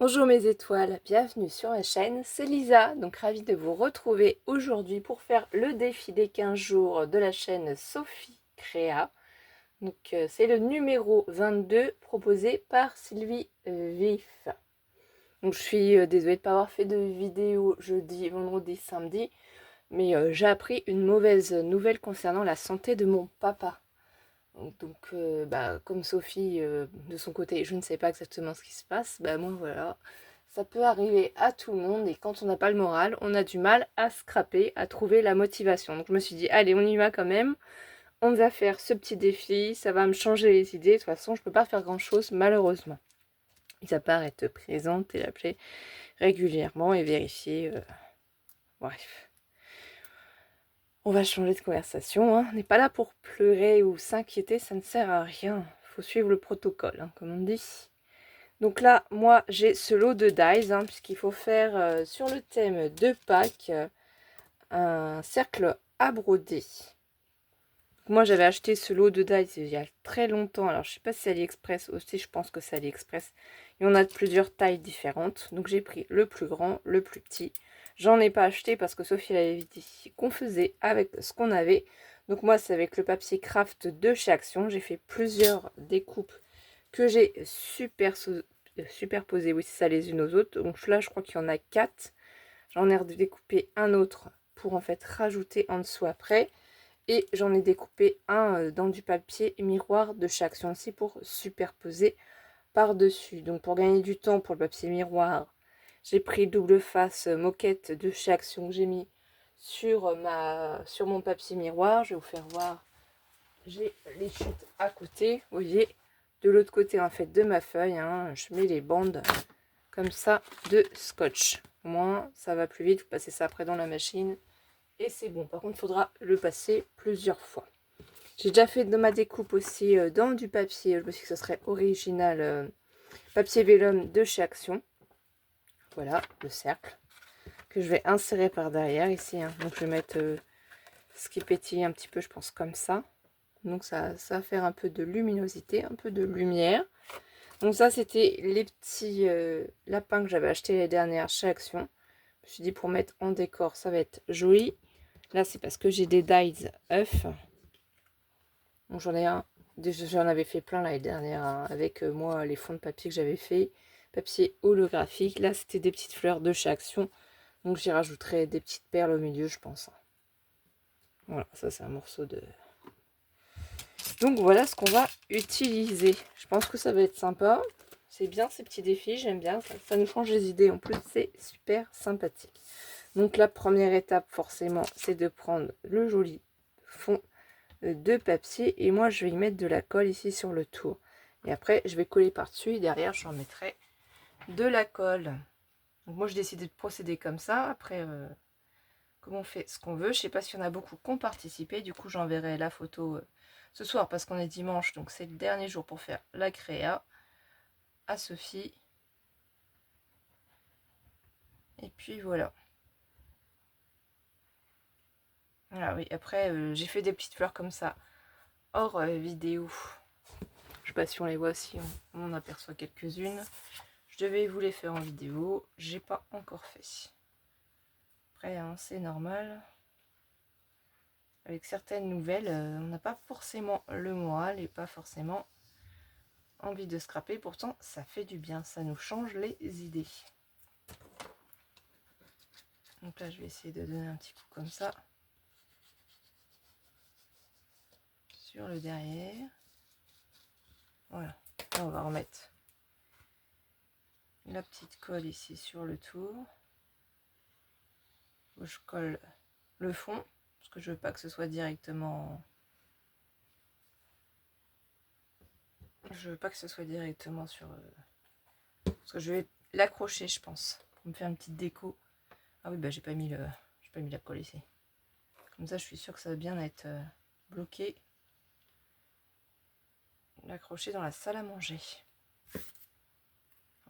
Bonjour mes étoiles, bienvenue sur ma chaîne, c'est Lisa, donc ravie de vous retrouver aujourd'hui pour faire le défi des 15 jours de la chaîne Sophie Créa. Donc c'est le numéro 22 proposé par Sylvie Vif. Donc je suis désolée de ne pas avoir fait de vidéo jeudi, vendredi, samedi, mais j'ai appris une mauvaise nouvelle concernant la santé de mon papa. Donc, comme Sophie, de son côté, je ne sais pas exactement ce qui se passe, moi voilà, ça peut arriver à tout le monde et quand on n'a pas le moral, on a du mal à scraper, à trouver la motivation. Donc je me suis dit, allez, on y va quand même, on va faire ce petit défi, ça va me changer les idées, de toute façon, je peux pas faire grand-chose, malheureusement. Mis à part être présente et l'appeler régulièrement et vérifier, bref. On va changer de conversation, hein. On n'est pas là pour pleurer ou s'inquiéter, ça ne sert à rien. Faut suivre le protocole, hein, comme on dit. Donc là, moi, j'ai ce lot de dies, hein, puisqu'il faut faire sur le thème de Pâques un cercle à broder. Donc moi, j'avais acheté ce lot de dies il y a très longtemps. Alors, je sais pas si c'est AliExpress aussi, je pense que c'est AliExpress. Et on a de plusieurs tailles différentes. Donc, j'ai pris le plus grand, le plus petit. J'en ai pas acheté parce que Sophie avait dit qu'on faisait avec ce qu'on avait. Donc moi, c'est avec le papier craft de chez Action. J'ai fait plusieurs découpes que j'ai superposées, oui, c'est ça, les unes aux autres. Donc là, je crois qu'il y en a 4. J'en ai découpé un autre pour en fait rajouter en dessous après. Et j'en ai découpé un dans du papier miroir de chez Action aussi pour superposer par-dessus. Donc pour gagner du temps pour le papier miroir, j'ai pris double face moquette de chez Action que j'ai mis sur mon papier miroir. Je vais vous faire voir. J'ai les chutes à côté, vous voyez. De l'autre côté en fait de ma feuille, hein, je mets les bandes comme ça de scotch. Au moins ça va plus vite, vous passez ça après dans la machine et c'est bon. Par contre il faudra le passer plusieurs fois. J'ai déjà fait de ma découpe aussi dans du papier, je me suis dit que ce serait original, papier vélum de chez Action. Voilà le cercle que je vais insérer par derrière ici, hein. Donc je vais mettre ce qui pétille un petit peu, je pense comme ça. Donc ça va faire un peu de luminosité, un peu de lumière. Donc ça, c'était les petits lapins que j'avais achetés les dernières chez Action. Je me suis dit pour mettre en décor, ça va être joli. Là, c'est parce que j'ai des dies œufs. Donc j'en ai un. J'en avais fait plein l'année dernière, hein, avec moi les fonds de papier que j'avais fait. Papier holographique. Là, c'était des petites fleurs de chez Action. Donc j'y rajouterai des petites perles au milieu, je pense. Voilà, ça c'est un morceau de... Donc voilà ce qu'on va utiliser. Je pense que ça va être sympa. C'est bien ces petits défis, j'aime bien. Ça nous change les idées. En plus, c'est super sympathique. Donc la première étape, forcément, c'est de prendre le joli fond de papier. Et moi, je vais y mettre de la colle ici sur le tour. Et après, je vais coller par-dessus. Et derrière, j'en mettrai de la colle. Donc moi, j'ai décidé de procéder comme ça. Après, comme on fait ce qu'on veut. Je sais pas s'il y en a beaucoup qui ont participé. Du coup, j'enverrai la photo ce soir parce qu'on est dimanche. Donc, c'est le dernier jour pour faire la créa à Sophie. Et puis, voilà. Voilà, oui. Après, j'ai fait des petites fleurs comme ça hors vidéo. Je sais pas si on les voit aussi. On en aperçoit quelques-unes. Je devais vous les faire en vidéo. J'ai pas encore fait. Après, hein, c'est normal. Avec certaines nouvelles, on n'a pas forcément le moral et pas forcément envie de scraper. Pourtant, ça fait du bien. Ça nous change les idées. Donc là, je vais essayer de donner un petit coup comme ça. Sur le derrière. Voilà. Là, on va remettre la petite colle ici sur le tour. Je colle le fond. Parce que je veux pas que ce soit directement... Je veux pas que ce soit directement sur... Parce que je vais l'accrocher, je pense. Pour me faire une petite déco. Ah oui, bah j'ai pas mis la colle ici. Comme ça, je suis sûre que ça va bien être bloqué. L'accrocher dans la salle à manger.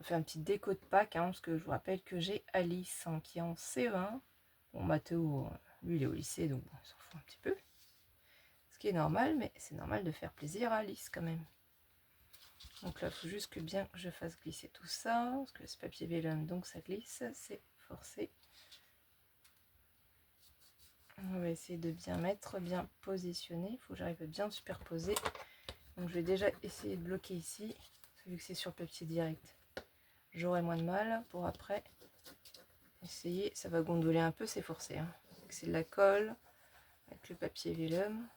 On fait un petit déco de Pâques, hein, parce que je vous rappelle que j'ai Alice hein, qui est en CE1. Bon, Mathéo, lui, il est au lycée, donc bon, on s'en fout un petit peu. Ce qui est normal, mais c'est normal de faire plaisir à Alice quand même. Donc là, il faut juste que bien je fasse glisser tout ça, parce que c'est papier vélum, donc ça glisse, c'est forcé. On va essayer de bien mettre, bien positionner. Il faut que j'arrive à bien superposer. Donc je vais déjà essayer de bloquer ici, vu que c'est sur le papier direct. J'aurai moins de mal pour après essayer. Ça va gondoler un peu, c'est forcé. Hein. C'est de la colle avec le papier vélum.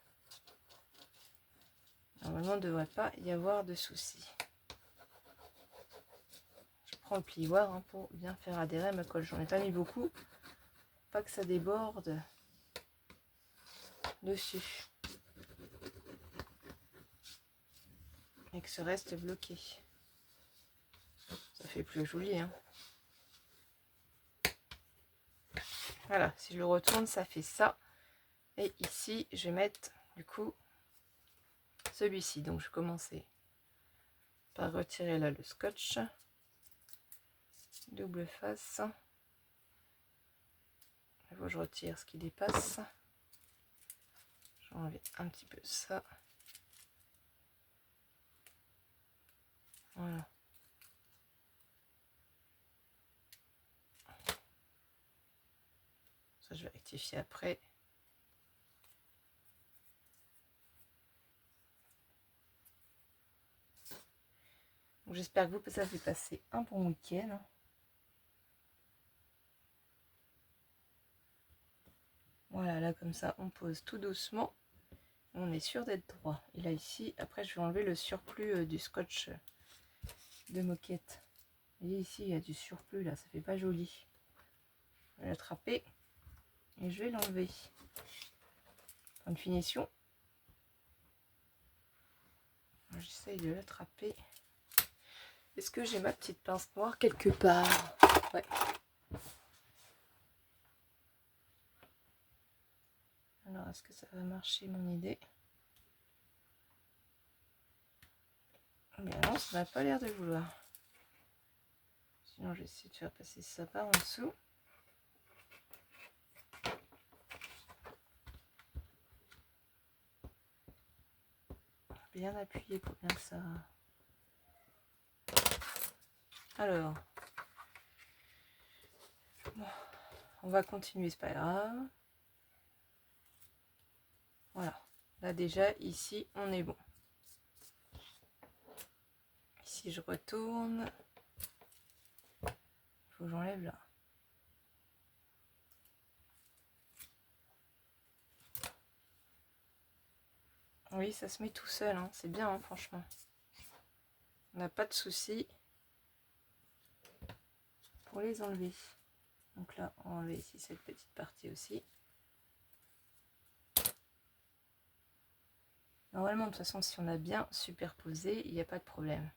Normalement, il ne devrait pas y avoir de soucis. Je prends le plioir hein, pour bien faire adhérer à ma colle. J'en ai pas mis beaucoup, pas que ça déborde dessus et que ce reste bloqué. Ça fait plus joli. Hein. Voilà, si je le retourne, ça fait ça. Et ici, je vais mettre du coup celui-ci. Donc, je vais commencer par retirer là le scotch. Double face. Je retire ce qui dépasse. Je vais enlever un petit peu ça. Voilà. Ça, je vais rectifier après. J'espère que vous avez passé un bon week-end. Voilà, là comme ça, on pose tout doucement. On est sûr d'être droit. Et là ici, après je vais enlever le surplus du scotch de moquette. Vous voyez ici, il y a du surplus là, ça fait pas joli. Je vais l'attraper et je vais l'enlever. Fin de finition. J'essaye de l'attraper. Est-ce que j'ai ma petite pince noire quelque part? Ouais. Alors, est-ce que ça va marcher mon idée? Mais non, ça n'a pas l'air de vouloir. Sinon, je vais essayer de faire passer ça par en dessous. Bien appuyer pour bien que ça... Alors, bon, on va continuer, c'est pas grave. Voilà, là déjà, ici, on est bon. Ici, je retourne. Il faut que j'enlève là. Oui, ça se met tout seul, hein. C'est bien, hein, franchement. On n'a pas de souci pour les enlever. Donc là, on va enlever ici cette petite partie aussi. Normalement, de toute façon, si on a bien superposé, il n'y a pas de problème.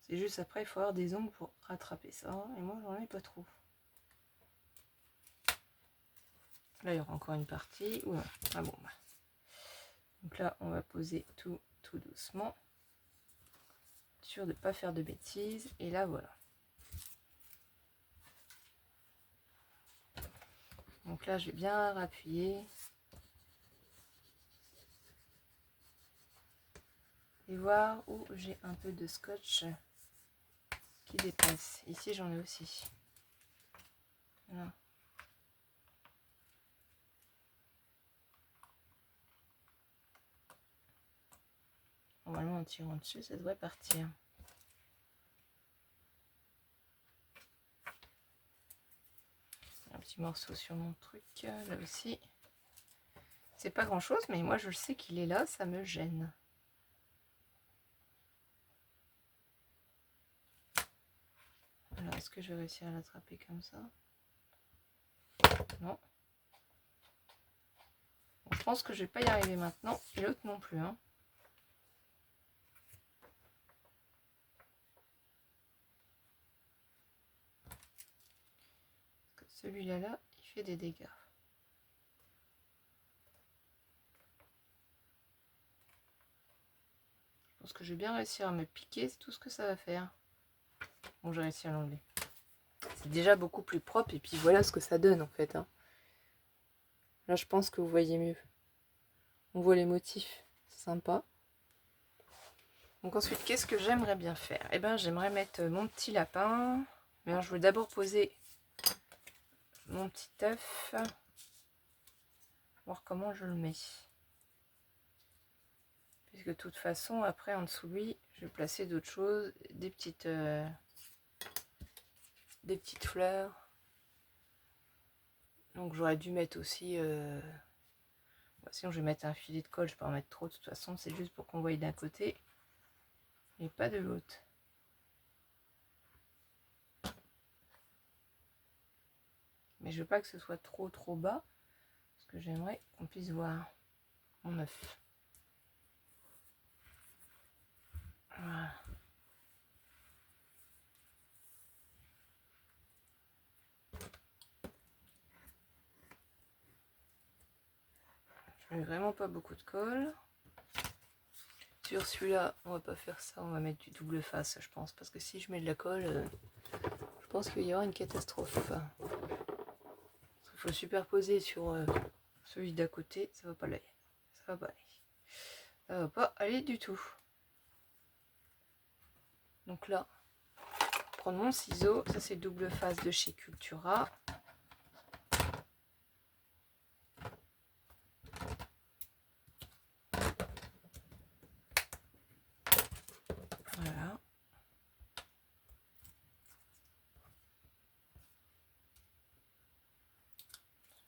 C'est juste après, il faut avoir des ongles pour rattraper ça. Et moi, j'en ai pas trop. Là, il y aura encore une partie. Ou non. Ah bon. Bah. Donc là, on va poser tout doucement. Sûr de ne pas faire de bêtises. Et là, voilà. Donc là, je vais bien rappuyer. Et voir où j'ai un peu de scotch qui dépasse. Ici, j'en ai aussi. Voilà. Normalement, en tirant dessus, ça devrait partir. Un petit morceau sur mon truc, là aussi. C'est pas grand chose, mais moi je sais qu'il est là, ça me gêne. Alors, est-ce que je vais réussir à l'attraper comme ça? Non. Bon, je pense que je vais pas y arriver maintenant, et l'autre non plus. Hein. Parce que celui-là, là, il fait des dégâts. Je pense que je vais bien réussir à me piquer, c'est tout ce que ça va faire. Bon, j'ai réussi à l'enlever. C'est déjà beaucoup plus propre et puis voilà ce que ça donne en fait. Hein. Là, je pense que vous voyez mieux. On voit les motifs, c'est sympa. Donc ensuite, qu'est-ce que j'aimerais bien faire? Eh bien, j'aimerais mettre mon petit lapin. Mais alors, je veux d'abord poser mon petit œuf. Voir comment je le mets. Puisque de toute façon, après, en dessous de lui, je vais placer d'autres choses. Des petites fleurs. Donc j'aurais dû mettre aussi... sinon, je vais mettre un filet de colle. Je peux en mettre trop. De toute façon, c'est juste pour qu'on voie d'un côté. Et pas de l'autre. Mais je veux pas que ce soit trop bas. Parce que j'aimerais qu'on puisse voir mon œuf. Voilà. Je mets vraiment pas beaucoup de colle. Sur celui-là, on va pas faire ça. On va mettre du double face, je pense. Parce que si je mets de la colle, je pense qu'il y aura une catastrophe. Il faut superposer sur celui d'à côté. Ça va pas aller. Ça va pas aller. Ça va pas aller du tout. Donc là, prendre mon ciseau. Ça, c'est double face de chez Cultura. Voilà.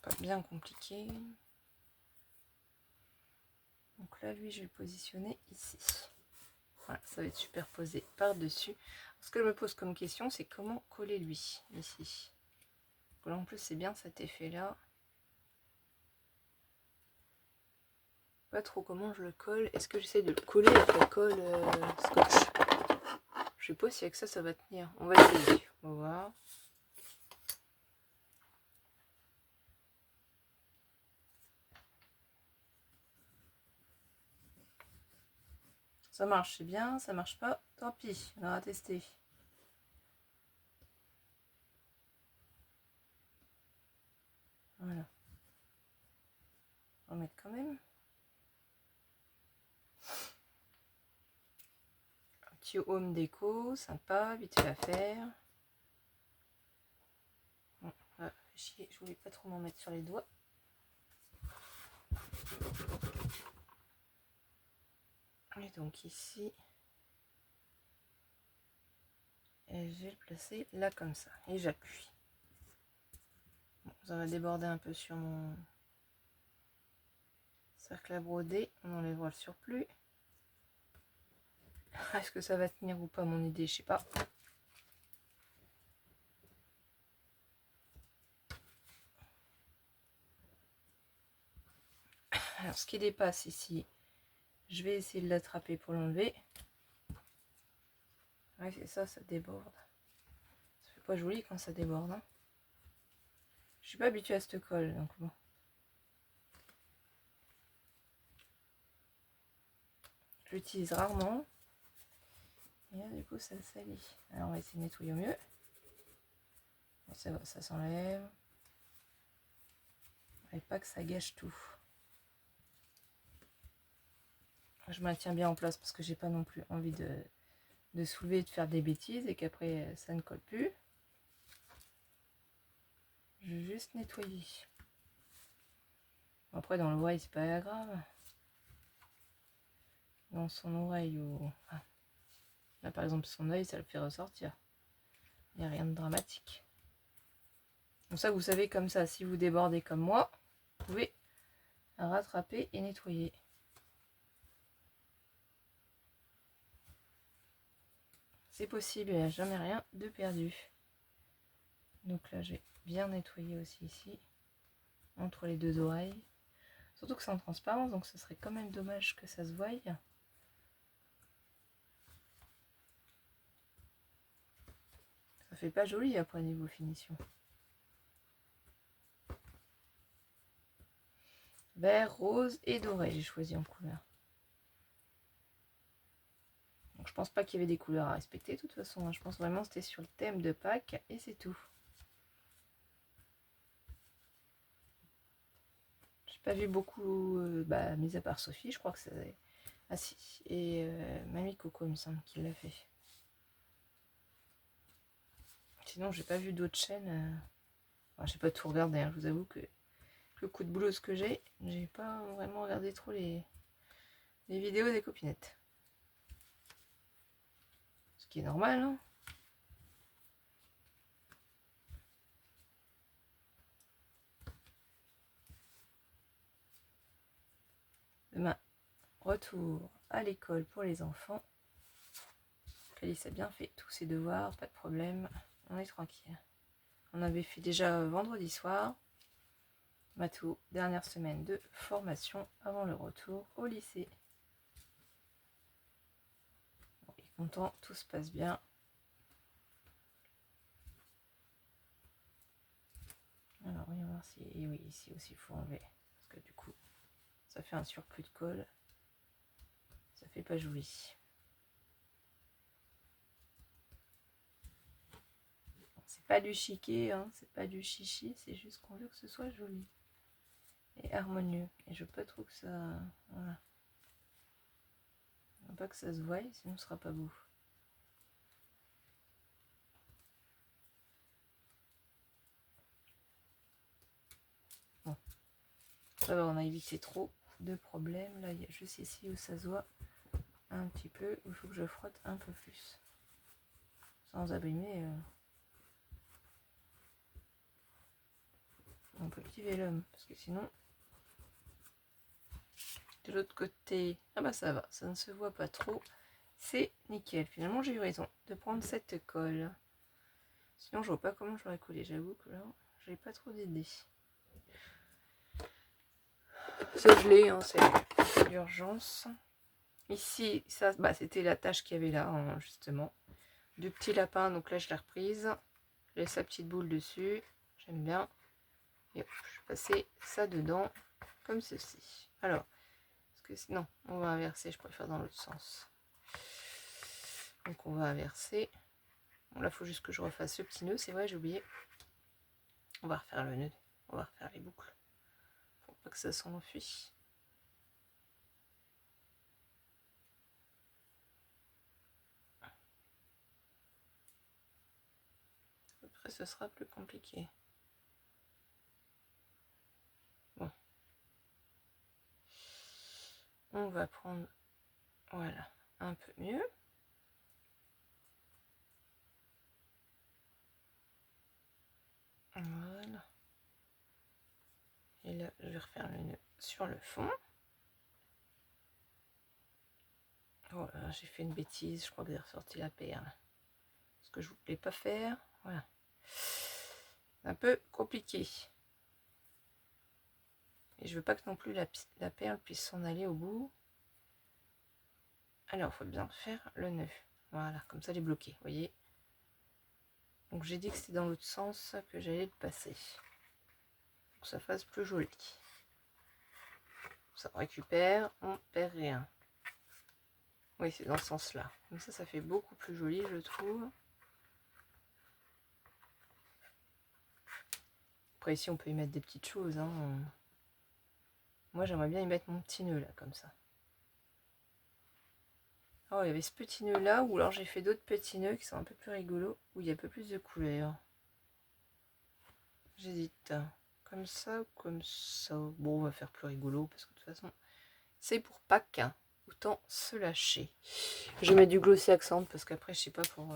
Pas bien compliqué. Donc là, lui, je vais le positionner ici. Voilà, ça va être superposé par-dessus. Ce que je me pose comme question, c'est comment coller lui, ici. Là, en plus, c'est bien cet effet-là. Pas trop comment je le colle. Est-ce que j'essaie de le coller avec la colle scotch? Je sais pas si avec ça, ça va tenir. On va essayer. On va voir. Ça marche, c'est bien. Ça marche pas, tant pis. On va tester. Voilà. On va mettre quand même. Un petit home déco, sympa, vite fait à faire. Bon, ah, chier, je voulais pas trop m'en mettre sur les doigts. Et donc ici, et je vais le placer là comme ça. Et j'appuie. Bon, ça va déborder un peu sur mon cercle à broder. On enlèvera le surplus. Est-ce que ça va tenir ou pas mon idée? Je sais pas. Alors ce qui dépasse ici, je vais essayer de l'attraper pour l'enlever. Ouais, c'est ça, ça déborde. Ça fait pas joli quand ça déborde. Hein. Je suis pas habituée à cette colle, donc bon. Je l'utilise rarement. Et là, du coup, ça salit. Alors, on va essayer de nettoyer au mieux. Bon, ça va, ça s'enlève. Et pas que ça gâche tout. Je maintiens bien en place parce que j'ai pas non plus envie de soulever et de faire des bêtises et qu'après ça ne colle plus. Je vais juste nettoyer. Après, dans l'oreille, c'est pas grave. Dans son oreille ou. Ah. Là, par exemple, son œil, ça le fait ressortir. Il n'y a rien de dramatique. Donc ça, vous savez comme ça, si vous débordez comme moi, vous pouvez rattraper et nettoyer. C'est possible, il n'y a jamais rien de perdu. Donc là, je vais bien nettoyer aussi ici, entre les deux oreilles. Surtout que c'est en transparence, donc ce serait quand même dommage que ça se voie. Ça fait pas joli après niveau finition. Vert, rose et doré, j'ai choisi en couleur. Donc pense pas qu'il y avait des couleurs à respecter de toute façon, hein. Je pense vraiment que c'était sur le thème de Pâques et c'est tout. J'ai pas vu beaucoup, mis à part Sophie, je crois que c'est... Ah si, et Mamie Coco, il me semble qu'il l'a fait. Sinon, j'ai pas vu d'autres chaînes. Enfin, j'ai pas tout regardé, hein. Je vous avoue que le coup de boulot que j'ai pas vraiment regardé trop les vidéos des copinettes. Ce qui est normal, hein. Demain, retour à l'école pour les enfants. Calice a bien fait tous ses devoirs, pas de problème. On est tranquille. On avait fait déjà vendredi soir. Matou, dernière semaine de formation avant le retour au lycée. Bon, il est content, tout se passe bien. Alors, on va voir si... Et oui, ici aussi, il faut enlever. Parce que du coup, ça fait un surplus de colle. Ça fait pas joli. C'est pas du chiquet, hein, c'est pas du chichi, c'est juste qu'on veut que ce soit joli et harmonieux. Et je veux pas trop que ça... Voilà. Je veux pas que ça se voie, sinon ce sera pas beau. Bon. Ça va, on a évité trop de problèmes. Là, il y a juste ici où ça se voit un petit peu, où il faut que je frotte un peu plus. Sans abîmer mon petit vélum. Parce que sinon... De l'autre côté, ah bah ça va, ça ne se voit pas trop. C'est nickel. Finalement, j'ai eu raison de prendre cette colle. Sinon, je vois pas comment j'aurais collé. J'avoue que là, j'avais pas trop d'idées. Ça, je l'ai, hein, c'est l'urgence. Ici, ça, c'était la tâche qu'il y avait là, hein, justement. Du petit lapin, donc là, je l'ai reprise. J'ai sa petite boule dessus. J'aime bien. Et hop, je vais passer ça dedans, comme ceci. Alors, parce que non, on va inverser, je préfère dans l'autre sens. Donc, on va inverser. Bon, là, il faut juste que je refasse ce petit nœud, c'est vrai, j'ai oublié. On va refaire le nœud, on va refaire les boucles. Faut pas que ça s'enfuit. Après, ce sera plus compliqué. Bon. On va prendre, voilà, un peu mieux. Voilà. Et là, je vais refaire le nœud sur le fond. Voilà, j'ai fait une bêtise, je crois que j'ai ressorti la perle. Ce que je voulais pas faire, voilà. C'est un peu compliqué. Et je veux pas que non plus la perle puisse s'en aller au bout. Alors, il faut bien faire le nœud. Voilà, comme ça, elle est bloquée, vous voyez. Donc, j'ai dit que c'était dans l'autre sens que j'allais le passer. Pour que ça fasse plus joli. Ça récupère, on perd rien. Oui, c'est dans ce sens-là. Comme ça fait beaucoup plus joli, je trouve. Après, ici, on peut y mettre des petites choses, hein. Moi, j'aimerais bien y mettre mon petit nœud, là, comme ça. Oh, il y avait ce petit nœud là, ou alors j'ai fait d'autres petits nœuds qui sont un peu plus rigolos, où il y a un peu plus de couleurs. J'hésite. Comme ça ou comme ça. Bon, on va faire plus rigolo, parce que de toute façon, c'est pour Pâques, hein. Autant se lâcher. Je vais mettre du glossy accent, parce qu'après, je sais pas, pour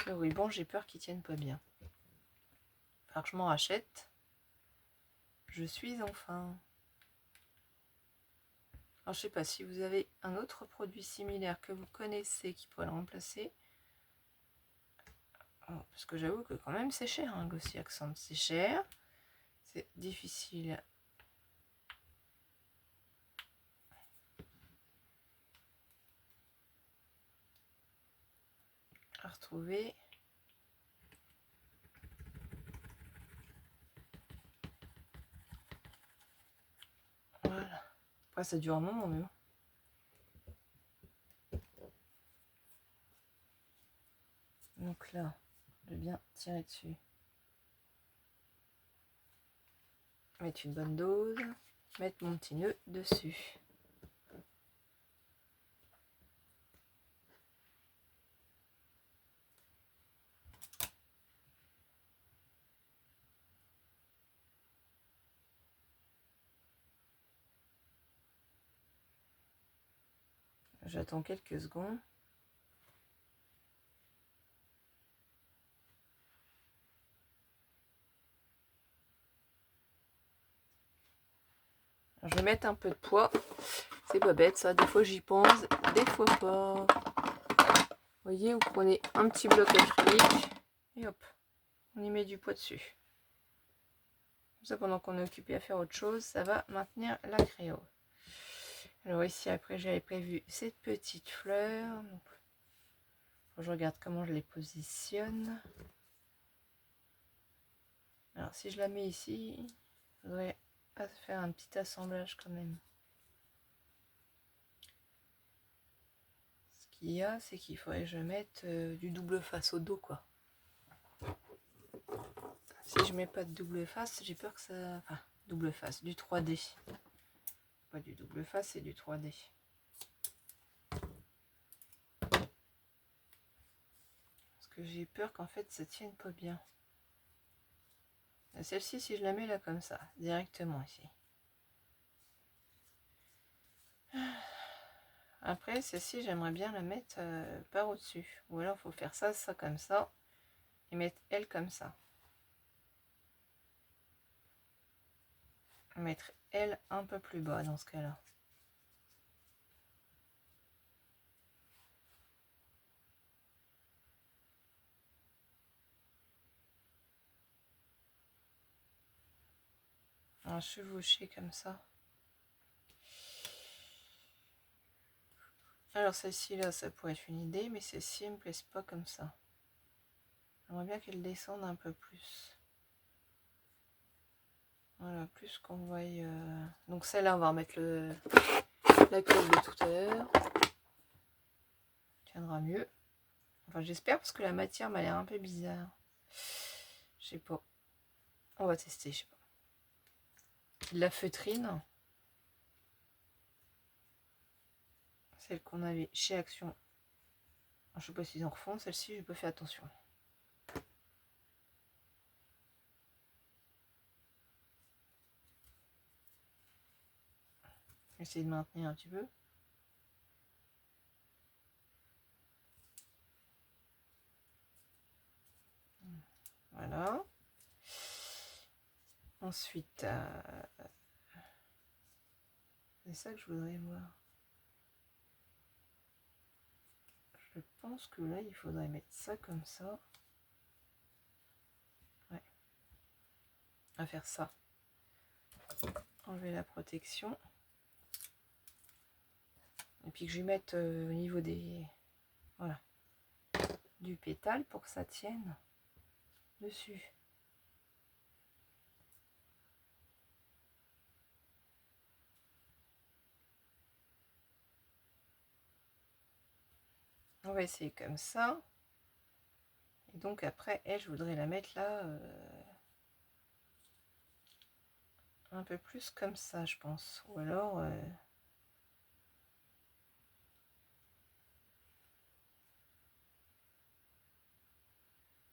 le ruban, j'ai peur qu'il tienne pas bien. Alors que je m'en rachète. Je suis enfin. Alors, je sais pas si vous avez un autre produit similaire que vous connaissez qui pourrait le remplacer. Alors, parce que j'avoue que quand même c'est cher, hein, Glossy Accent, c'est cher. C'est difficile à retrouver. Voilà. Après, ça dure un moment, mais bon. truc là, de bien tirer dessus. Mettre une bonne dose, mettre mon petit nœud dessus. J'attends quelques secondes. Je vais mettre un peu de poids. C'est pas bête ça, des fois j'y pense, des fois pas. Vous voyez, vous prenez un petit bloc acrylique et hop, on y met du poids dessus. Comme ça, pendant qu'on est occupé à faire autre chose, ça va maintenir la créole. Alors ici, après, j'avais prévu cette petite fleur. Donc, je regarde comment je les positionne. Alors, si je la mets ici, il faudrait faire un petit assemblage quand même. Ce qu'il y a, c'est qu'il faudrait que je mette du double face au dos, quoi. Si je mets pas de double face, j'ai peur que ça... Enfin, double face, du 3D. Pas du double face, c'est du 3D. Parce que j'ai peur qu'en fait, ça tienne pas bien. Celle-ci, si je la mets là comme ça, directement ici. Après, celle-ci, j'aimerais bien la mettre par au-dessus. Ou alors, il faut faire ça, ça comme ça. Et mettre elle comme ça. Mettre elle un peu plus bas dans ce cas-là. Un chevaucher comme ça. Alors celle-ci là, ça pourrait être une idée, mais celle-ci me plaise pas comme ça. J'aimerais bien qu'elle descende un peu plus. Voilà, plus qu'on voit. Donc celle-là, on va remettre la colle de tout à l'heure. Tiendra mieux. Enfin, j'espère parce que la matière m'a l'air un peu bizarre. Je sais pas. On va tester, je sais pas. De la feutrine. Celle qu'on avait chez Action. Je sais pas s'ils en refont. Celle-ci, j'ai pas fait attention. Essayer de maintenir un petit peu. Voilà. Ensuite, c'est ça que je voudrais voir. Je pense que là, il faudrait mettre ça comme ça. Ouais. On va faire ça. Enlever la protection. Et puis que je vais mettre au niveau des... Voilà. Du pétale pour que ça tienne dessus. On va essayer comme ça. Et donc après, elle, je voudrais la mettre là... un peu plus comme ça, je pense. Ou alors...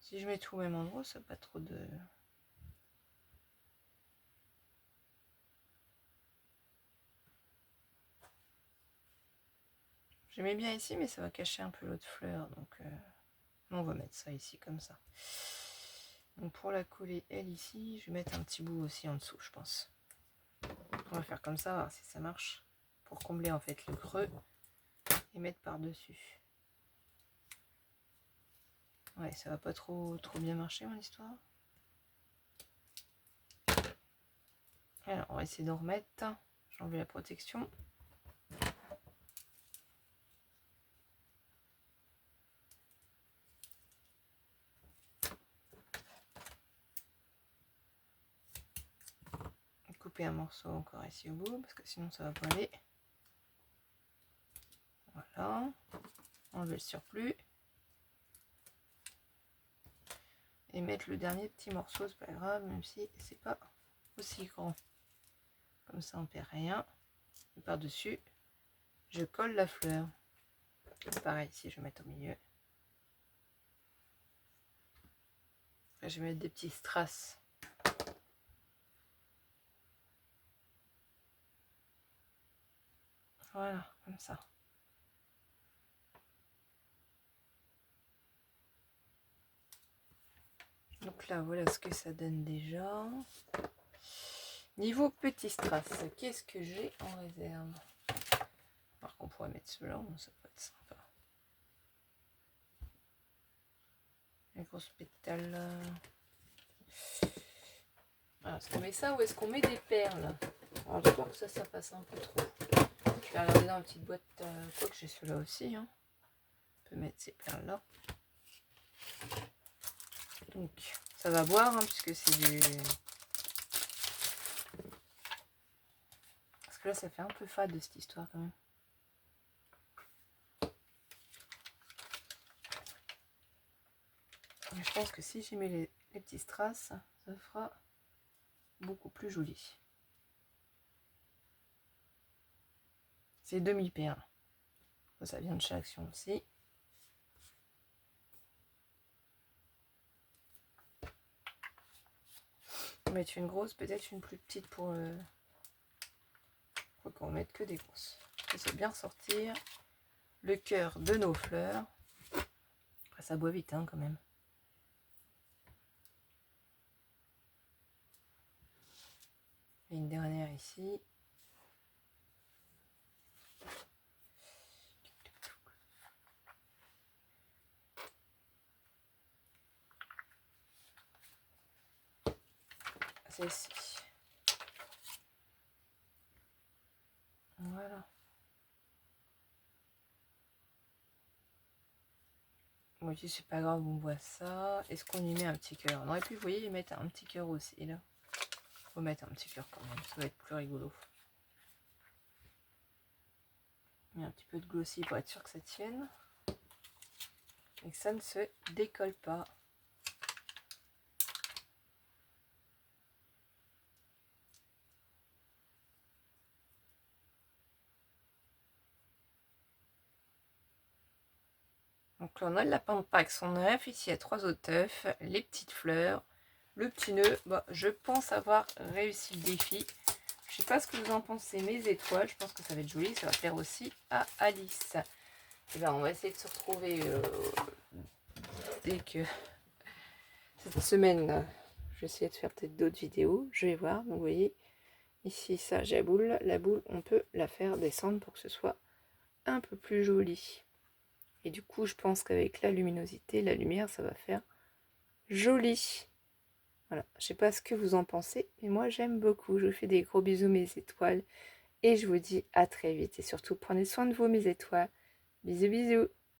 si je mets tout au même endroit, ça n'a pas trop de... J'aimais bien ici, mais ça va cacher un peu l'autre fleur. Donc, on va mettre ça ici, comme ça. Donc, pour la coller, elle, ici, je vais mettre un petit bout aussi en dessous, je pense. On va faire comme ça, voir si ça marche. Pour combler, en fait, le creux. Et mettre par-dessus. Ouais, ça va pas trop bien marcher, mon histoire. Alors, on va essayer d'en remettre. J'ai enlevé la protection. Couper un morceau encore ici au bout, parce que sinon ça va pas aller. Voilà. Enlever le surplus. et mettre le dernier petit morceau, c'est pas grave, même si c'est pas aussi grand. Comme ça on perd rien. Et par-dessus, je colle la fleur. Pareil, ici je vais mettre au milieu. Après, je vais mettre des petits strass. Voilà, comme ça. Donc là, voilà ce que ça donne déjà. Niveau petit strass, qu'est-ce que j'ai en réserve? Alors qu'on pourrait mettre cela, ça peut être sympa. Les grosses pétales. Alors, est-ce qu'on met ça ou est-ce qu'on met des perles? Alors, j'espère que ça passe un peu trop. Je vais regarder dans la petite boîte. Quoi que j'ai celui-là aussi. Hein. On peut mettre ces perles-là. Donc, ça va boire, hein, puisque c'est du... Parce que là, ça fait un peu fade de cette histoire, quand même. Mais je pense que si j'y mets les petits strass, ça fera beaucoup plus joli. C'est demi-perle. Ça vient de chez Action aussi. On va mettre une grosse, peut-être une plus petite pour... Faut qu'on mette que des grosses. Ça bien sortir le cœur de nos fleurs. Après, ça boit vite, hein, quand même. Et une dernière ici. Celle-ci. Voilà. Moi aussi, c'est pas grave, on voit ça. Est-ce qu'on y met un petit cœur? On aurait pu, vous voyez, y mettre un petit cœur aussi, là. Faut mettre un petit cœur quand même, ça va être plus rigolo. Et un petit peu de glossy pour être sûr que ça tienne. Et que ça ne se décolle pas. Donc là, on a le lapin de Pâques, son œuf. Ici, il y a 3 autres œufs, les petites fleurs, le petit nœud. Bon, je pense avoir réussi le défi. Je sais pas ce que vous en pensez, mes étoiles. Je pense que ça va être joli. Ça va plaire aussi à Alice. Et ben, on va essayer de se retrouver dès que cette semaine, je vais essayer de faire peut-être d'autres vidéos. Je vais voir. Donc, vous voyez, ici, ça, j'ai la boule. La boule, on peut la faire descendre pour que ce soit un peu plus joli. Et du coup, je pense qu'avec la luminosité, la lumière, ça va faire joli. Voilà, je sais pas ce que vous en pensez, mais moi, j'aime beaucoup. Je vous fais des gros bisous, mes étoiles. Et je vous dis à très vite. Et surtout, prenez soin de vous, mes étoiles. Bisous, bisous.